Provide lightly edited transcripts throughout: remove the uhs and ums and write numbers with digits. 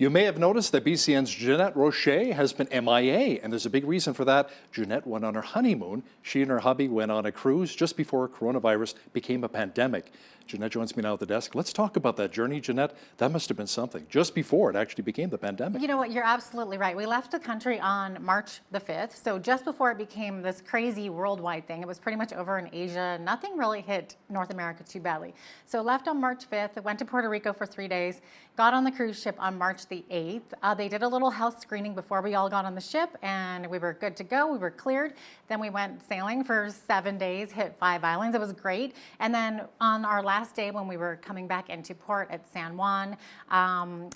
You may have noticed that BCN's Jeannette Rocher has been MIA, and there's a big reason for that. Jeannette went on her honeymoon. She and her hubby went on a cruise just before coronavirus became a pandemic. Jeannette joins me now at the desk. Let's talk about that journey, Jeannette. That must have been something, just before it actually became the pandemic. You know what, you're absolutely right. We left the country on March the 5th, so just before it became this crazy worldwide thing. It was pretty much over in Asia. Nothing really hit North America too badly. So left on March 5th, went to Puerto Rico for 3 days, got on the cruise ship on March the 8th. They did a little health screening before we all got on the ship, and we were good to go. We were cleared. Then we went sailing for 7 days, hit 5 islands. It was great. And then on our last day, when we were coming back into port at San Juan,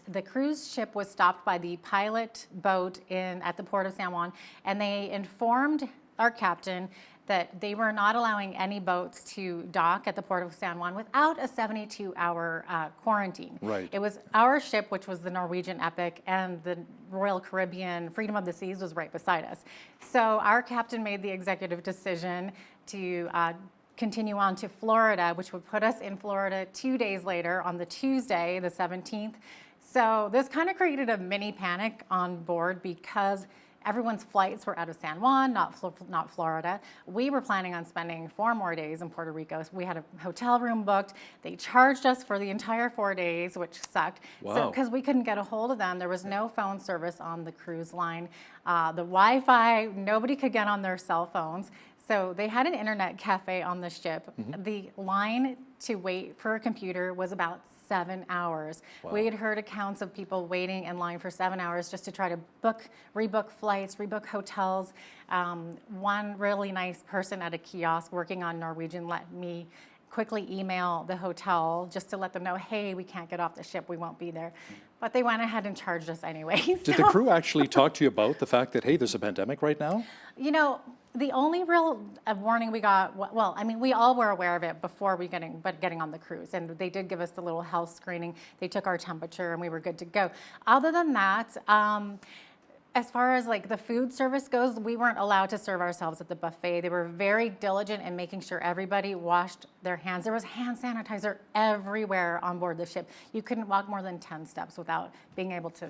the cruise ship was stopped by the pilot boat at the port of San Juan, and they informed our captain that they were not allowing any boats to dock at the port of San Juan without a 72-hour quarantine. Right. It was our ship, which was the Norwegian Epic, and the Royal Caribbean Freedom of the Seas was right beside us. So our captain made the executive decision to continue on to Florida, which would put us in Florida 2 days later on the Tuesday, the 17th. So this kind of created a mini panic on board because everyone's flights were out of San Juan, not Florida. We were planning on spending 4 more days in Puerto Rico. So we had a hotel room booked. They charged us for the entire 4 days, which sucked. Wow. So because we couldn't get a hold of them, there was no phone service on the cruise line. The Wi-Fi, nobody could get on their cell phones. So they had an internet cafe on the ship. Mm-hmm. The line to wait for a computer was about 7 hours. Wow. We had heard accounts of people waiting in line for 7 hours just to try to rebook flights, rebook hotels. One really nice person at a kiosk working on Norwegian let me quickly email the hotel just to let them know, hey, we can't get off the ship, we won't be there. But they went ahead and charged us anyway. Did the crew actually talk to you about the fact that, hey, there's a pandemic right now? You know, the only real warning we got, well, I mean, we all were aware of it before getting on the cruise, and they did give us the little health screening. They took our temperature, and we were good to go. Other than that, as far as like the food service goes, we weren't allowed to serve ourselves at the buffet. They were very diligent in making sure everybody washed their hands. There was hand sanitizer everywhere on board the ship. You couldn't walk more than 10 steps without being able to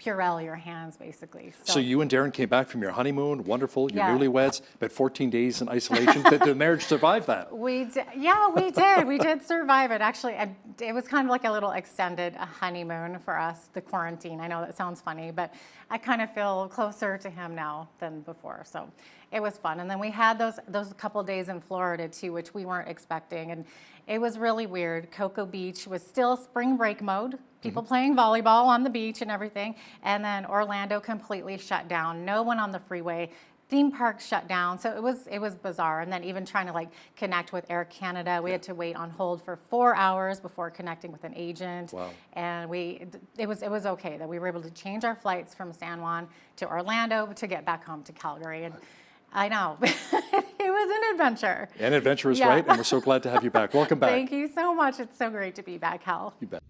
Purell your hands, basically. So you and Darren came back from your honeymoon, wonderful, your Yeah. newlyweds, but 14 days in isolation. Did the marriage survive that? We did. We did survive it. Actually, it was kind of like a little extended honeymoon for us, the quarantine. I know that sounds funny, but I kind of feel closer to him now than before. So it was fun. And then we had those couple days in Florida too, which we weren't expecting. And it was really weird. Cocoa Beach was still spring break mode. People playing volleyball on the beach and everything. And then Orlando completely shut down. No one on the freeway. Theme parks shut down, so it was bizarre. And then even trying to like connect with Air Canada, we had to wait on hold for 4 hours before connecting with an agent. Wow. And it was okay that we were able to change our flights from San Juan to Orlando to get back home to Calgary. And I know it was an adventure. An adventure is right, and we're so glad to have you back. Welcome back. Thank you so much. It's so great to be back, Hal. You bet.